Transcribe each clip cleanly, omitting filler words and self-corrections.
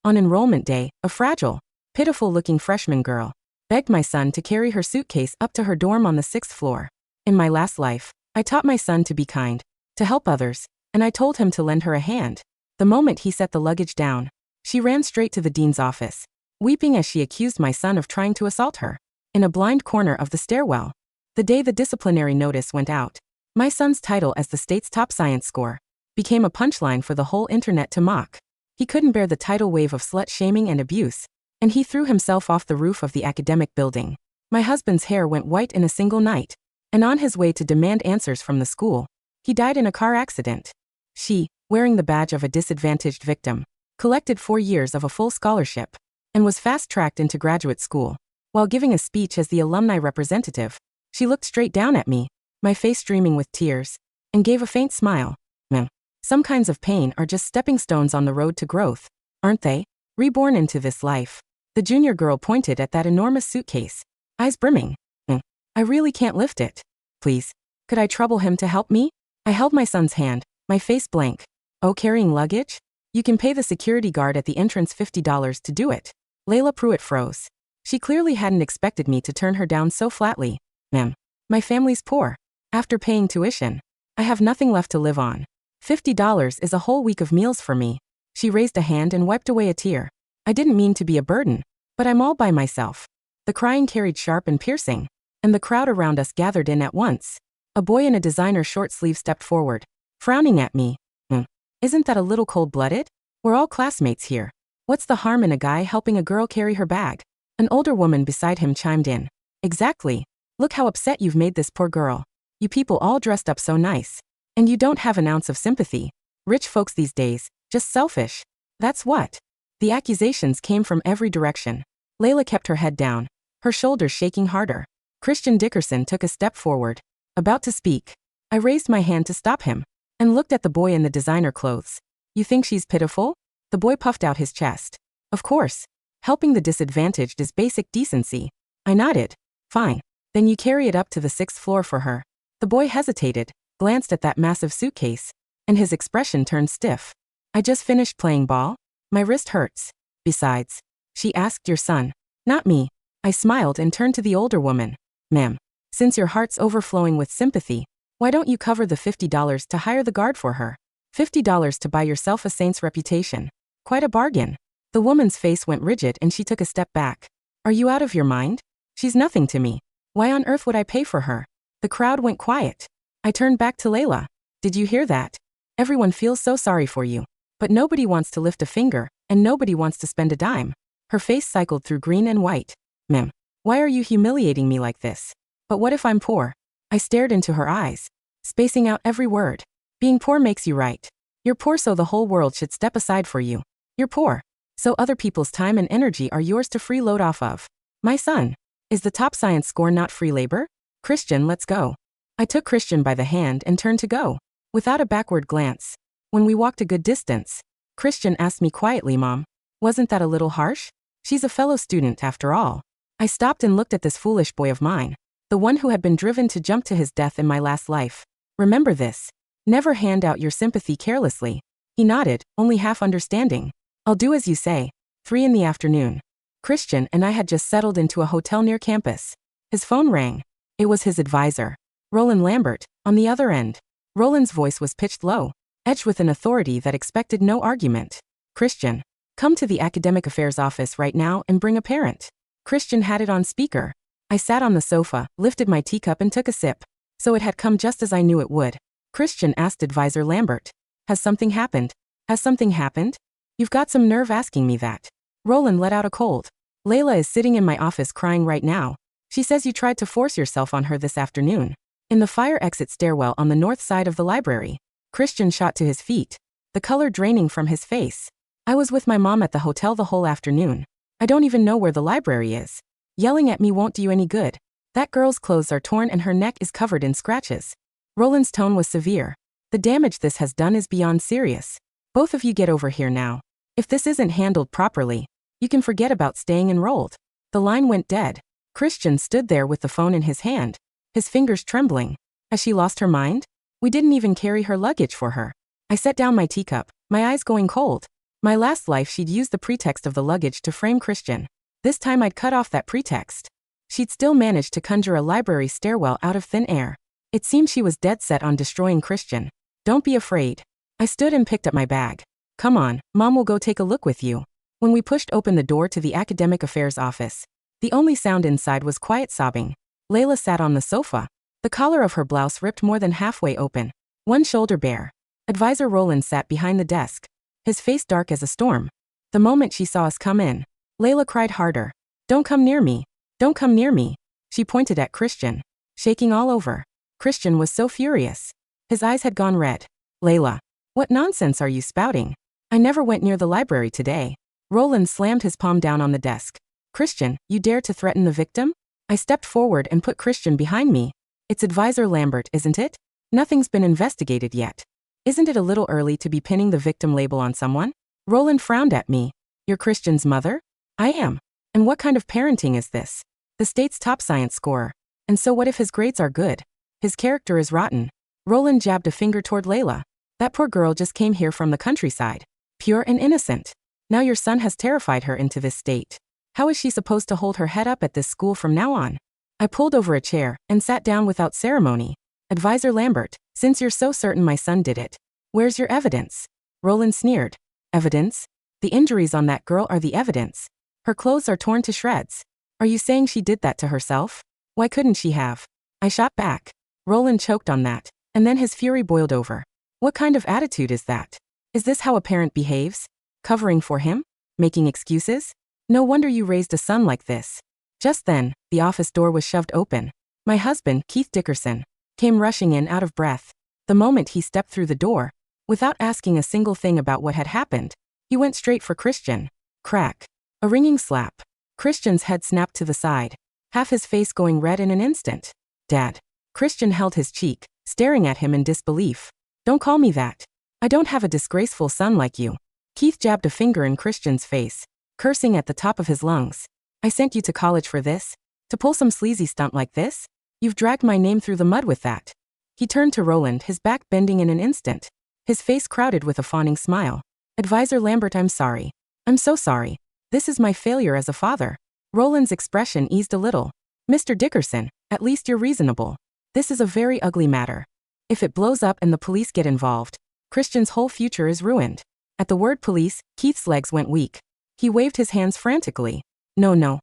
On enrollment day, a fragile, pitiful-looking freshman girl begged my son to carry her suitcase up to her dorm on the 6th floor. In my last life, I taught my son to be kind, to help others, and I told him to lend her a hand. The moment he set the luggage down, she ran straight to the dean's office, weeping as she accused my son of trying to assault her. In a blind corner of the stairwell, the day the disciplinary notice went out, my son's title as the state's top science score became a punchline for the whole internet to mock. He couldn't bear the tidal wave of slut-shaming and abuse, and he threw himself off the roof of the academic building. My husband's hair went white in a single night, and on his way to demand answers from the school, he died in a car accident. She, wearing the badge of a disadvantaged victim, collected 4 years of a full scholarship, and was fast-tracked into graduate school. While giving a speech as the alumni representative, she looked straight down at me, my face streaming with tears, and gave a faint smile. Some kinds of pain are just stepping stones on the road to growth, aren't they? Reborn into this life. The junior girl pointed at that enormous suitcase, eyes brimming. I really can't lift it. Please, could I trouble him to help me? I held my son's hand, my face blank. Oh, carrying luggage? You can pay the security guard at the entrance $50 to do it. Layla Pruitt froze. She clearly hadn't expected me to turn her down so flatly. My family's poor. After paying tuition, I have nothing left to live on. $50 is a whole week of meals for me. She raised a hand and wiped away a tear. I didn't mean to be a burden, but I'm all by myself. The crying carried sharp and piercing, and the crowd around us gathered in at once. A boy in a designer short sleeve stepped forward, frowning at me. Isn't that a little cold-blooded? We're all classmates here. What's the harm in a guy helping a girl carry her bag? An older woman beside him chimed in. Exactly. Look how upset you've made this poor girl. You people all dressed up so nice. And you don't have an ounce of sympathy. Rich folks these days, just selfish. That's what. The accusations came from every direction. Layla kept her head down, her shoulders shaking harder. Christian Dickerson took a step forward, about to speak. I raised my hand to stop him, and looked at the boy in the designer clothes. You think she's pitiful? The boy puffed out his chest. Of course. Helping the disadvantaged is basic decency. I nodded. Fine. Then you carry it up to the 6th floor for her. The boy hesitated, glanced at that massive suitcase, and his expression turned stiff. I just finished playing ball. My wrist hurts. Besides, she asked your son, not me. I smiled and turned to the older woman. Ma'am, since your heart's overflowing with sympathy, why don't you cover the $50 to hire the guard for her? $50 to buy yourself a saint's reputation. Quite a bargain. The woman's face went rigid and she took a step back. Are you out of your mind? She's nothing to me. Why on earth would I pay for her? The crowd went quiet. I turned back to Layla. Did you hear that? Everyone feels so sorry for you. But nobody wants to lift a finger, and nobody wants to spend a dime. Her face cycled through green and white. Ma'am, why are you humiliating me like this? But what if I'm poor? I stared into her eyes, spacing out every word. Being poor makes you right. You're poor so the whole world should step aside for you. You're poor, so other people's time and energy are yours to freeload off of. My son, is the top science score not free labor? Christian, let's go. I took Christian by the hand and turned to go, without a backward glance. When we walked a good distance, Christian asked me quietly, Mom, wasn't that a little harsh? She's a fellow student after all. I stopped and looked at this foolish boy of mine, the one who had been driven to jump to his death in my last life. Remember this. Never hand out your sympathy carelessly. He nodded, only half understanding. I'll do as you say. 3 in the afternoon. Christian and I had just settled into a hotel near campus. His phone rang. It was his advisor, Roland Lambert, on the other end. Roland's voice was pitched low, edged with an authority that expected no argument. Christian, come to the academic affairs office right now and bring a parent. Christian had it on speaker. I sat on the sofa, lifted my teacup and took a sip. So it had come just as I knew it would. Christian asked Advisor Lambert. Has something happened? Has something happened? You've got some nerve asking me that. Roland let out a cold. Layla is sitting in my office crying right now. She says you tried to force yourself on her this afternoon. In the fire exit stairwell on the north side of the library. Christian shot to his feet, the color draining from his face. I was with my mom at the hotel the whole afternoon. I don't even know where the library is. Yelling at me won't do you any good. That girl's clothes are torn and her neck is covered in scratches. Roland's tone was severe. The damage this has done is beyond serious. Both of you get over here now. If this isn't handled properly, you can forget about staying enrolled. The line went dead. Christian stood there with the phone in his hand, his fingers trembling. Has she lost her mind? We didn't even carry her luggage for her. I set down my teacup, my eyes going cold. My last life she'd used the pretext of the luggage to frame Christian. This time I'd cut off that pretext. She'd still managed to conjure a library stairwell out of thin air. It seemed she was dead set on destroying Christian. Don't be afraid. I stood and picked up my bag. Come on, Mom will go take a look with you. When we pushed open the door to the academic affairs office, the only sound inside was quiet sobbing. Layla sat on the sofa. The collar of her blouse ripped more than halfway open, one shoulder bare. Advisor Roland sat behind the desk, his face dark as a storm. The moment she saw us come in, Layla cried harder. Don't come near me. Don't come near me. She pointed at Christian, shaking all over. Christian was so furious. His eyes had gone red. Layla, what nonsense are you spouting? I never went near the library today. Roland slammed his palm down on the desk. Christian, you dare to threaten the victim? I stepped forward and put Christian behind me. It's Advisor Lambert, isn't it? Nothing's been investigated yet. Isn't it a little early to be pinning the victim label on someone? Roland frowned at me. You're Christian's mother? I am. And what kind of parenting is this? The state's top science scorer. And so what if his grades are good? His character is rotten. Roland jabbed a finger toward Layla. That poor girl just came here from the countryside. Pure and innocent. Now your son has terrified her into this state. How is she supposed to hold her head up at this school from now on? I pulled over a chair and sat down without ceremony. Advisor Lambert, since you're so certain my son did it, where's your evidence? Roland sneered. Evidence? The injuries on that girl are the evidence. Her clothes are torn to shreds. Are you saying she did that to herself? Why couldn't she have? I shot back. Roland choked on that, and then his fury boiled over. What kind of attitude is that? Is this how a parent behaves? Covering for him? Making excuses? No wonder you raised a son like this. Just then, the office door was shoved open. My husband, Keith Dickerson, came rushing in out of breath. The moment he stepped through the door, without asking a single thing about what had happened, he went straight for Christian. Crack. A ringing slap. Christian's head snapped to the side, half his face going red in an instant. Dad. Christian held his cheek, staring at him in disbelief. Don't call me that. I don't have a disgraceful son like you. Keith jabbed a finger in Christian's face, cursing at the top of his lungs. I sent you to college for this? To pull some sleazy stunt like this? You've dragged my name through the mud with that. He turned to Roland, his back bending in an instant, his face crowded with a fawning smile. Advisor Lambert, I'm sorry. I'm so sorry. This is my failure as a father. Roland's expression eased a little. Mr. Dickerson, at least you're reasonable. This is a very ugly matter. If it blows up and the police get involved, Christian's whole future is ruined. At the word police, Keith's legs went weak. He waved his hands frantically. No.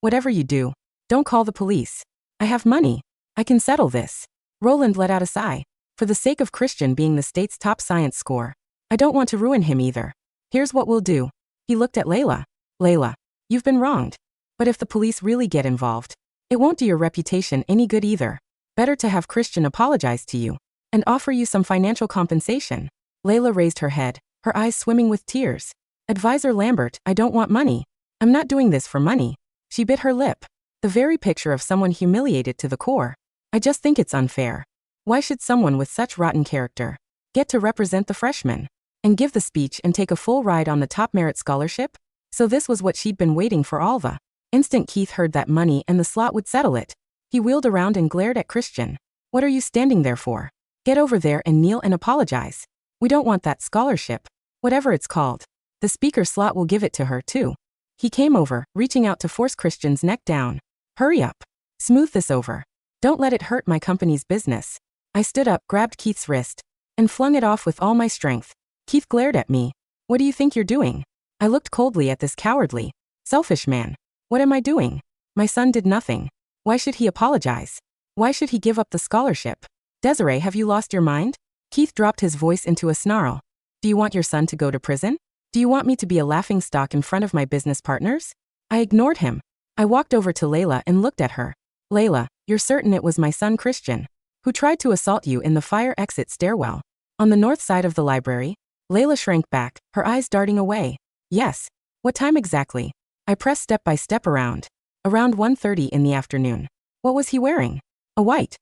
Whatever you do, don't call the police. I have money. I can settle this. Roland let out a sigh. For the sake of Christian being the state's top science score, I don't want to ruin him either. Here's what we'll do. He looked at Layla. Layla, you've been wronged. But if the police really get involved, it won't do your reputation any good either. Better to have Christian apologize to you and offer you some financial compensation. Layla raised her head, her eyes swimming with tears. Advisor Lambert, I don't want money. I'm not doing this for money. She bit her lip. The very picture of someone humiliated to the core. I just think it's unfair. Why should someone with such rotten character get to represent the freshmen and give the speech and take a full ride on the top merit scholarship? So this was what she'd been waiting for all the instant Keith heard that money and the slot would settle it. He wheeled around and glared at Christian. What are you standing there for? Get over there and kneel and apologize. We don't want that scholarship. Whatever it's called. The speaker slot will give it to her, too. He came over, reaching out to force Christian's neck down. Hurry up. Smooth this over. Don't let it hurt my company's business. I stood up, grabbed Keith's wrist, and flung it off with all my strength. Keith glared at me. What do you think you're doing? I looked coldly at this cowardly, selfish man. What am I doing? My son did nothing. Why should he apologize? Why should he give up the scholarship? Desiree, have you lost your mind? Keith dropped his voice into a snarl. Do you want your son to go to prison? Do you want me to be a laughingstock in front of my business partners? I ignored him. I walked over to Layla and looked at her. Layla, you're certain it was my son Christian who tried to assault you in the fire exit stairwell on the north side of the library? Layla shrank back, her eyes darting away. Yes. What time exactly? I pressed step by step around. Around 1:30 in the afternoon. What was he wearing? A white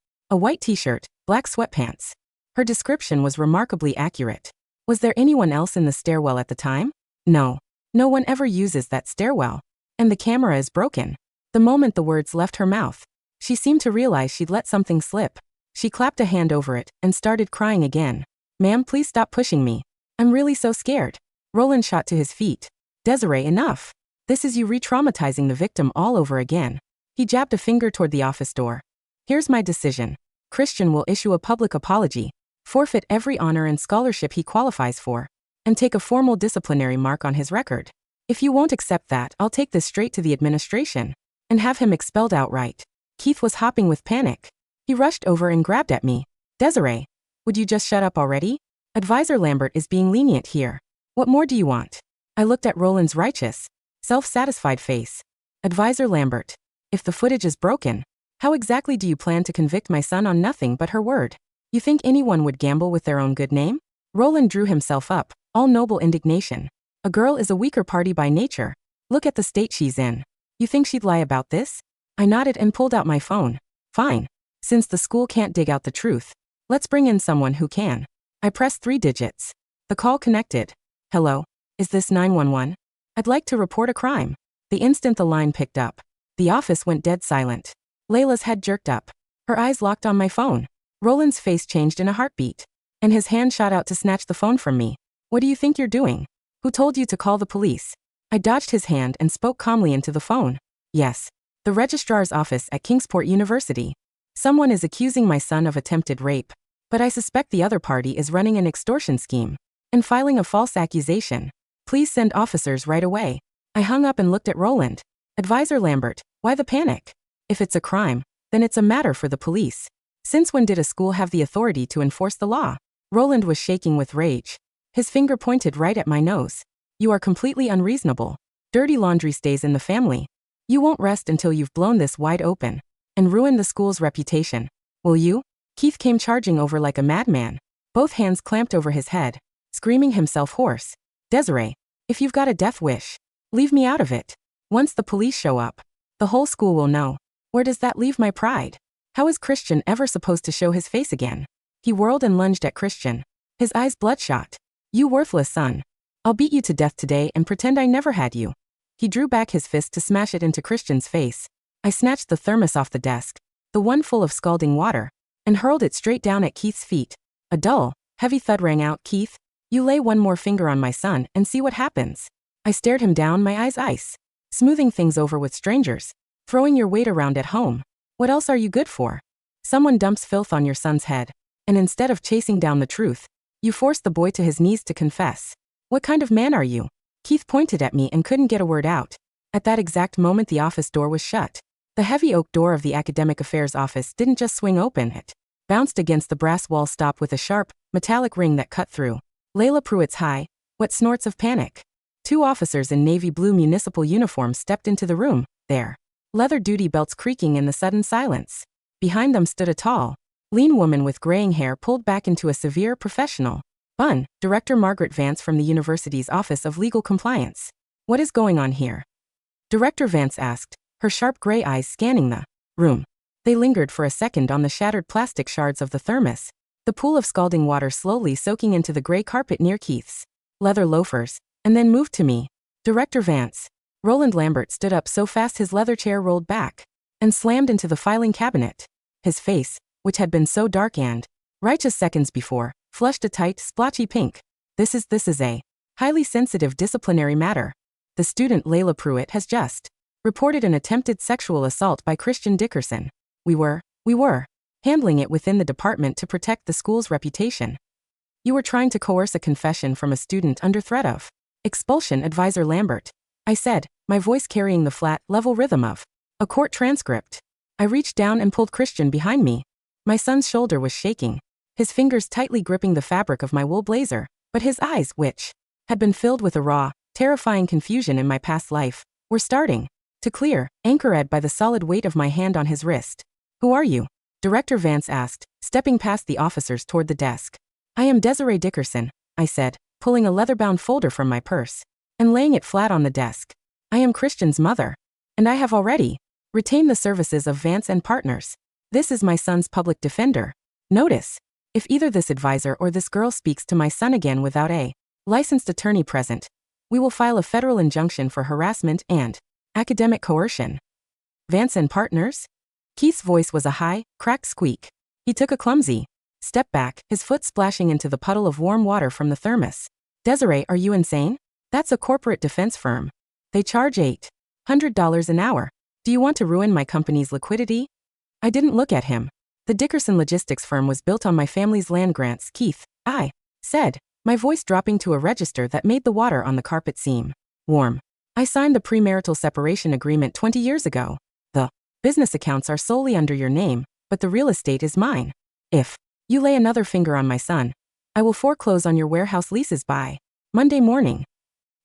t-shirt, black sweatpants. Her description was remarkably accurate. Was there anyone else in the stairwell at the time? No. No one ever uses that stairwell. And the camera is broken. The moment the words left her mouth, she seemed to realize she'd let something slip. She clapped a hand over it and started crying again. Ma'am, please stop pushing me. I'm really so scared. Roland shot to his feet. Desiree, enough. This is you re-traumatizing the victim all over again. He jabbed a finger toward the office door. Here's my decision. Christian will issue a public apology, forfeit every honor and scholarship he qualifies for, and take a formal disciplinary mark on his record. If you won't accept that, I'll take this straight to the administration and have him expelled outright. Keith was hopping with panic. He rushed over and grabbed at me. Desiree, would you just shut up already? Advisor Lambert is being lenient here. What more do you want? I looked at Roland's righteous, self-satisfied face. Advisor Lambert, if the footage is broken, how exactly do you plan to convict my son on nothing but her word? You think anyone would gamble with their own good name? Roland drew himself up, all noble indignation. A girl is a weaker party by nature. Look at the state she's in. You think she'd lie about this? I nodded and pulled out my phone. Fine. Since the school can't dig out the truth, let's bring in someone who can. I pressed 3 digits. The call connected. Hello? Is this 911? I'd like to report a crime. The instant the line picked up, the office went dead silent. Layla's head jerked up. Her eyes locked on my phone. Roland's face changed in a heartbeat, and his hand shot out to snatch the phone from me. What do you think you're doing? Who told you to call the police? I dodged his hand and spoke calmly into the phone. Yes. The registrar's office at Kingsport University. Someone is accusing my son of attempted rape, but I suspect the other party is running an extortion scheme and filing a false accusation. Please send officers right away. I hung up and looked at Roland. Advisor Lambert, why the panic? If it's a crime, then it's a matter for the police. Since when did a school have the authority to enforce the law? Roland was shaking with rage. His finger pointed right at my nose. You are completely unreasonable. Dirty laundry stays in the family. You won't rest until you've blown this wide open and ruined the school's reputation. Will you? Keith came charging over like a madman, both hands clamped over his head, screaming himself hoarse. Desiree, if you've got a death wish, leave me out of it. Once the police show up, the whole school will know. Where does that leave my pride? How is Christian ever supposed to show his face again? He whirled and lunged at Christian, his eyes bloodshot. You worthless son. I'll beat you to death today and pretend I never had you. He drew back his fist to smash it into Christian's face. I snatched the thermos off the desk, the one full of scalding water, and hurled it straight down at Keith's feet. A dull, heavy thud rang out. Keith, you lay one more finger on my son and see what happens. I stared him down, my eyes ice. Smoothing things over with strangers, throwing your weight around at home. What else are you good for? Someone dumps filth on your son's head, and instead of chasing down the truth, you force the boy to his knees to confess. What kind of man are you? Keith pointed at me and couldn't get a word out. At that exact moment the office door was shut. The heavy oak door of the academic affairs office didn't just swing open, it bounced against the brass wall stop with a sharp, metallic ring that cut through. Layla Pruitt's high, wet snorts of panic. 2 officers in navy blue municipal uniforms stepped into the room, their leather duty belts creaking in the sudden silence. Behind them stood a tall, lean woman with graying hair pulled back into a severe professional bun, Director Margaret Vance from the university's Office of Legal Compliance. What is going on here? Director Vance asked, her sharp gray eyes scanning the room. They lingered for a second on the shattered plastic shards of the thermos, the pool of scalding water slowly soaking into the gray carpet near Keith's leather loafers, and then moved to me. Director Vance. Roland Lambert stood up so fast his leather chair rolled back and slammed into the filing cabinet. His face, which had been so dark and righteous seconds before, flushed a tight, splotchy pink. This is a highly sensitive disciplinary matter. The student Layla Pruitt has just reported an attempted sexual assault by Christian Dickerson. We were handling it within the department to protect the school's reputation. You were trying to coerce a confession from a student under threat of expulsion, Advisor Lambert. I said, my voice carrying the flat, level rhythm of a court transcript. I reached down and pulled Christian behind me. My son's shoulder was shaking, his fingers tightly gripping the fabric of my wool blazer, but his eyes, which had been filled with a raw, terrifying confusion in my past life, were starting to clear, anchored by the solid weight of my hand on his wrist. Who are you? Director Vance asked, stepping past the officers toward the desk. I am Desiree Dickerson, I said, pulling a leather-bound folder from my purse and laying it flat on the desk. I am Christian's mother, and I have already retained the services of Vance and Partners. This is my son's public defender. Notice, if either this advisor or this girl speaks to my son again without a licensed attorney present, we will file a federal injunction for harassment and academic coercion. Vance and Partners? Keith's voice was a high, cracked squeak. He took a clumsy step back, his foot splashing into the puddle of warm water from the thermos. Desiree, are you insane? That's a corporate defense firm. They charge $800 an hour. Do you want to ruin my company's liquidity? I didn't look at him. The Dickerson Logistics firm was built on my family's land grants, Keith, I said, my voice dropping to a register that made the water on the carpet seem warm. I signed the premarital separation agreement 20 years ago. The business accounts are solely under your name, but the real estate is mine. If you lay another finger on my son, I will foreclose on your warehouse leases by Monday morning.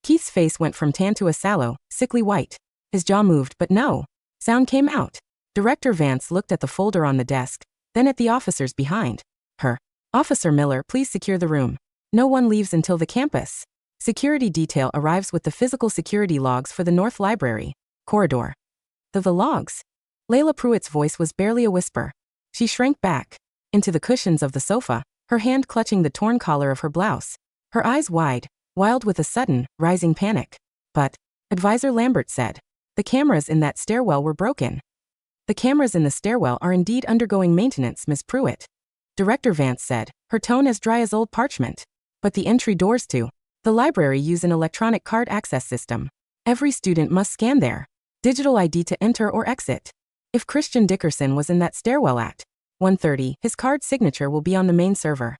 Keith's face went from tan to a sallow, sickly white. His jaw moved, but no sound came out. Director Vance looked at the folder on the desk, then at the officers behind her. Officer Miller, please secure the room. No one leaves until the campus security detail arrives with the physical security logs for the North Library corridor. The logs? Layla Pruitt's voice was barely a whisper. She shrank back into the cushions of the sofa, her hand clutching the torn collar of her blouse, her eyes wide, wild with a sudden, rising panic. But, Advisor Lambert said, the cameras in that stairwell were broken. The cameras in the stairwell are indeed undergoing maintenance, Miss Pruitt. Director Vance said, her tone as dry as old parchment. But the entry doors to the library use an electronic card access system. Every student must scan their digital ID to enter or exit. If Christian Dickerson was in that stairwell at 1:30, his card signature will be on the main server.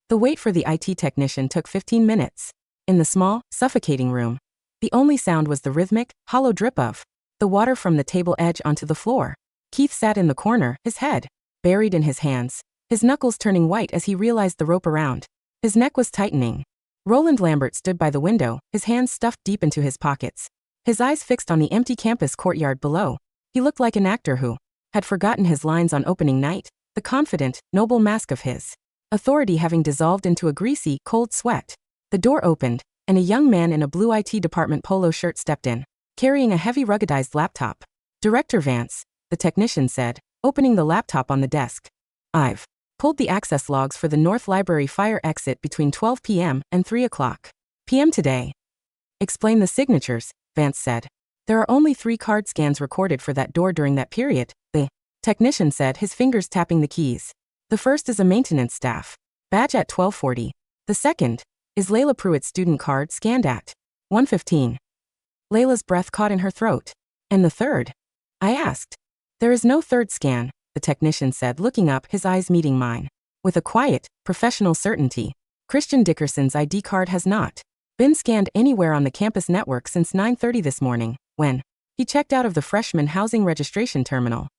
The wait for the IT technician took 15 minutes. In the small, suffocating room, the only sound was the rhythmic, hollow drip of the water from the table edge onto the floor. Keith sat in the corner, his head buried in his hands, his knuckles turning white as he realized the rope around his neck was tightening. Roland Lambert stood by the window, his hands stuffed deep into his pockets, his eyes fixed on the empty campus courtyard below. He looked like an actor who had forgotten his lines on opening night, the confident, noble mask of his authority having dissolved into a greasy, cold sweat. The door opened, and a young man in a blue IT department polo shirt stepped in, carrying a heavy ruggedized laptop. Director Vance, the technician said, opening the laptop on the desk. I've pulled the access logs for the North Library fire exit between 12 p.m. and 3 o'clock p.m. today. Explain the signatures, Vance said. There are only 3 card scans recorded for that door during that period, the technician said, his fingers tapping the keys. The first is a maintenance staff badge at 12:40. The second is Layla Pruitt's student card scanned at 1:15. Layla's breath caught in her throat. And the third? I asked. There is no third scan, the technician said, looking up, his eyes meeting mine. With a quiet, professional certainty, Christian Dickerson's ID card has not been scanned anywhere on the campus network since 9:30 this morning, when he checked out of the freshman housing registration terminal.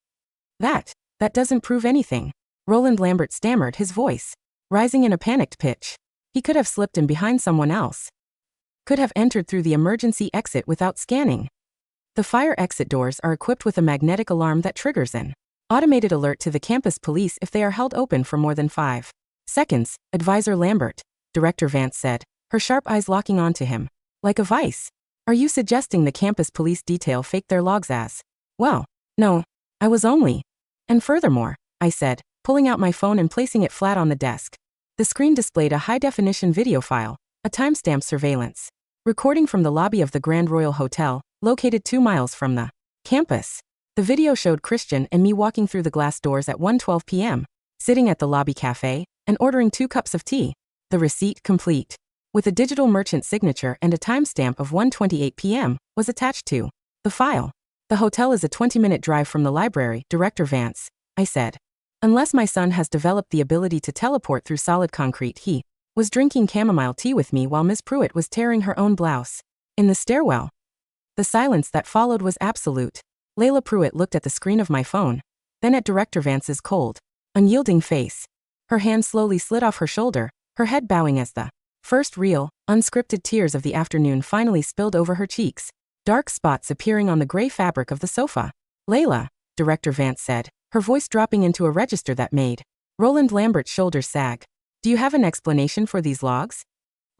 That doesn't prove anything, Roland Lambert stammered, his voice rising in a panicked pitch. He could have slipped in behind someone else. Could have entered through the emergency exit without scanning. The fire exit doors are equipped with a magnetic alarm that triggers an automated alert to the campus police if they are held open for more than 5 seconds, Advisor Lambert, Director Vance said, her sharp eyes locking onto him. Like a vice. Are you suggesting the campus police detail faked their logs as? Well, no, I was only. And furthermore, I said, pulling out my phone and placing it flat on the desk. The screen displayed a high-definition video file, a timestamp surveillance recording from the lobby of the Grand Royal Hotel, located 2 miles from the campus. The video showed Christian and me walking through the glass doors at 1:12 p.m., sitting at the lobby cafe, and ordering 2 cups of tea. The receipt, complete with a digital merchant signature and a timestamp of 1:28 p.m., was attached to the file. The hotel is a 20-minute drive from the library, Director Vance, I said. Unless my son has developed the ability to teleport through solid concrete, he was drinking chamomile tea with me while Miss Pruitt was tearing her own blouse in the stairwell. The silence that followed was absolute. Layla Pruitt looked at the screen of my phone, then at Director Vance's cold, unyielding face. Her hand slowly slid off her shoulder, her head bowing as the first real, unscripted tears of the afternoon finally spilled over her cheeks, dark spots appearing on the gray fabric of the sofa. Layla, Director Vance said, her voice dropping into a register that made Roland Lambert's shoulders sag. Do you have an explanation for these logs?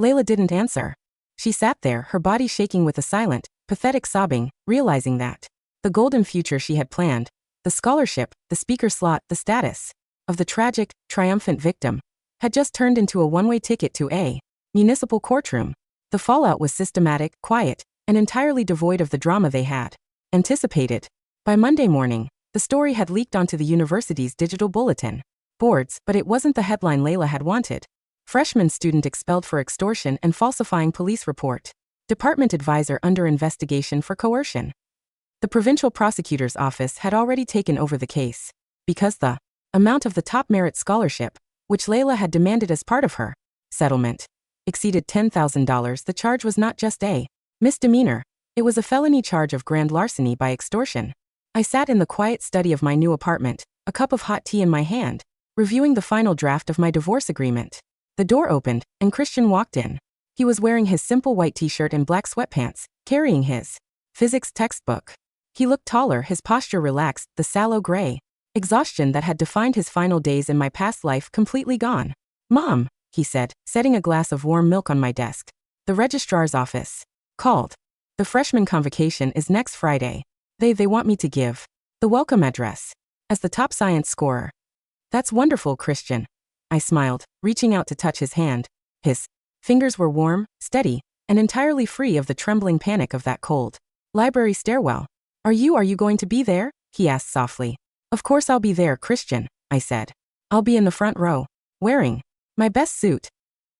Layla didn't answer. She sat there, her body shaking with a silent, pathetic sobbing, realizing that the golden future she had planned, the scholarship, the speaker slot, the status of the tragic, triumphant victim, had just turned into a one-way ticket to a municipal courtroom. The fallout was systematic, quiet, and entirely devoid of the drama they had anticipated. By Monday morning, the story had leaked onto the university's digital bulletin boards, but it wasn't the headline Layla had wanted. Freshman student expelled for extortion and falsifying police report. Department advisor under investigation for coercion. The provincial prosecutor's office had already taken over the case. Because the amount of the top merit scholarship, which Layla had demanded as part of her settlement, exceeded $10,000, the charge was not just a misdemeanor, it was a felony charge of grand larceny by extortion. I sat in the quiet study of my new apartment, a cup of hot tea in my hand, reviewing the final draft of my divorce agreement. The door opened, and Christian walked in. He was wearing his simple white t-shirt and black sweatpants, carrying his physics textbook. He looked taller, his posture relaxed, the sallow gray exhaustion that had defined his final days in my past life completely gone. "Mom," he said, setting a glass of warm milk on my desk. "The registrar's office called. The freshman convocation is next Friday. They want me to give the welcome address as the top science scorer." "That's wonderful, Christian." I smiled, reaching out to touch his hand. His fingers were warm, steady, and entirely free of the trembling panic of that cold library stairwell. Are you going to be there?" he asked softly. "Of course I'll be there, Christian," I said. "I'll be in the front row, wearing my best suit."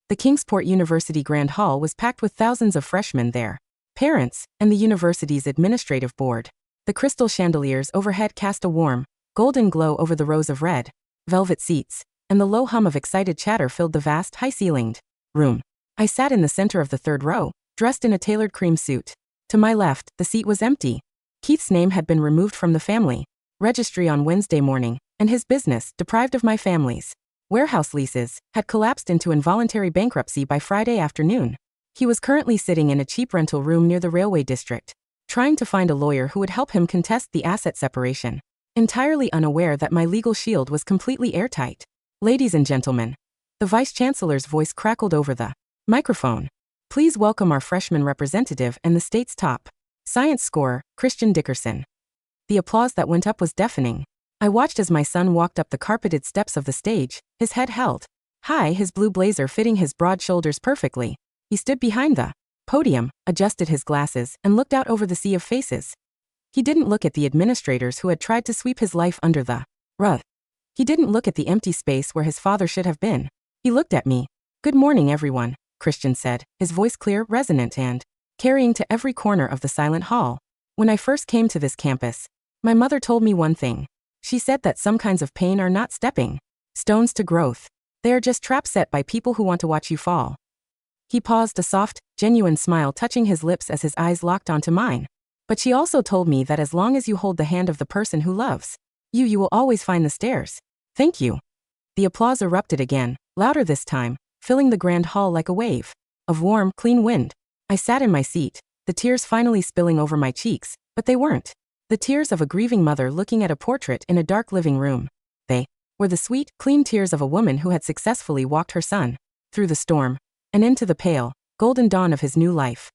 The Kingsport University Grand Hall was packed with thousands of freshmen there, parents, and the university's administrative board. The crystal chandeliers overhead cast a warm, golden glow over the rows of red velvet seats, and the low hum of excited chatter filled the vast, high-ceilinged room. I sat in the center of the third row, dressed in a tailored cream suit. To my left, the seat was empty. Keith's name had been removed from the family registry on Wednesday morning, and his business, deprived of my family's warehouse leases, had collapsed into involuntary bankruptcy by Friday afternoon. He was currently sitting in a cheap rental room near the railway district, trying to find a lawyer who would help him contest the asset separation, entirely unaware that my legal shield was completely airtight. "Ladies and gentlemen," the vice-chancellor's voice crackled over the microphone, "please welcome our freshman representative and the state's top science scorer, Christian Dickerson." The applause that went up was deafening. I watched as my son walked up the carpeted steps of the stage, his head held high, his blue blazer fitting his broad shoulders perfectly. He stood behind the podium, adjusted his glasses, and looked out over the sea of faces. He didn't look at the administrators who had tried to sweep his life under the rug. He didn't look at the empty space where his father should have been. He looked at me. "Good morning, everyone," Christian said, his voice clear, resonant, and carrying to every corner of the silent hall. "When I first came to this campus, my mother told me one thing. She said that some kinds of pain are not stepping stones to growth. They are just traps set by people who want to watch you fall." He paused, a soft, genuine smile touching his lips as his eyes locked onto mine. "But she also told me that as long as you hold the hand of the person who loves you, you will always find the stairs." "Thank you." The applause erupted again, louder this time, filling the grand hall like a wave of warm, clean wind. I sat in my seat, the tears finally spilling over my cheeks, but they weren't the tears of a grieving mother looking at a portrait in a dark living room. They were the sweet, clean tears of a woman who had successfully walked her son through the storm and into the pale, golden dawn of his new life.